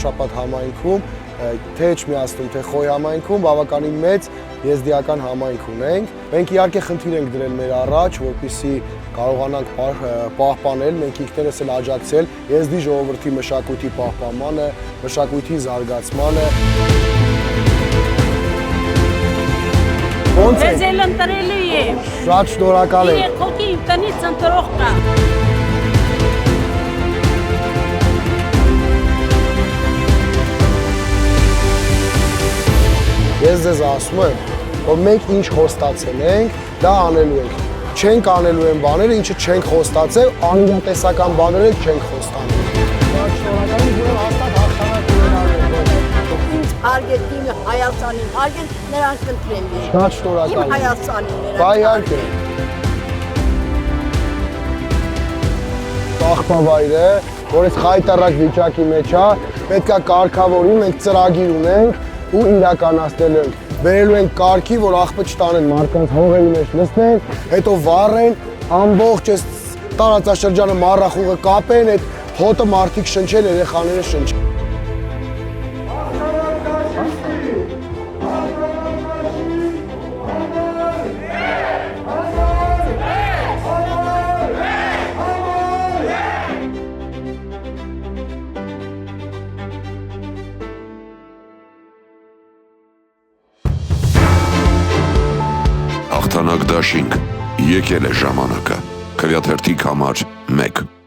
Շաբաթ համայնքում, թե Էջմիածնում, թե Խոյ համայնքում բավականին մեծ եզդիական համայնք ունենք։ Մենք իհարկե խնդիր ենք դրել մեր առաջ, որպեսզի կարողանանք պահպանել, մենք ինքներս էլ աջակցել եզդի ժողովրդի մշակույթի պահպանմանը, մշակույթի զարգացմանը։ Ոնց է։ Ձեզ էլ ընտրելու եմ։ Շատ շնորհակալ եմ։ Երեքոքի տնից ընտրող կա։ Ես ձեզ ասում եմ, որ մենք ինչ խոստացել ենք, դա անելու ենք։ Չենք անելու են բաները, ինչը չենք խոստացել, անիրատեսական բաները չենք խոստանում։ Շատ շնորհակալ եմ, որ հաստատ հաղթանակ ունենալու։ Ինձ հարգել իմ Հայաստանին, հարգել նրանք ընտրել են։ Շատ շնորհակալ եմ։ Իմ Հայաստանին նրանք։ Բա իհարկե։ Աղբավայր է, որ այս խայտարակ վիճակի մեջ է, պետք է կարգավորի, մենք ծրագիր ունենք ու իրականացնել ենք։ Բերելու ենք կարգի, որ աղբը չտանեն մարդկանց հողերի մեջ նստեն, հետո վառեն, ամբողջ այս տարածաշրջանը մառախուղը կապեն, այդ հոտը մարդիկ շնչեն, երեխաները շնչեն։ Հաղթանակ դաշինք, եկել է ժամանակը, Քվեաթերթիկ համար 1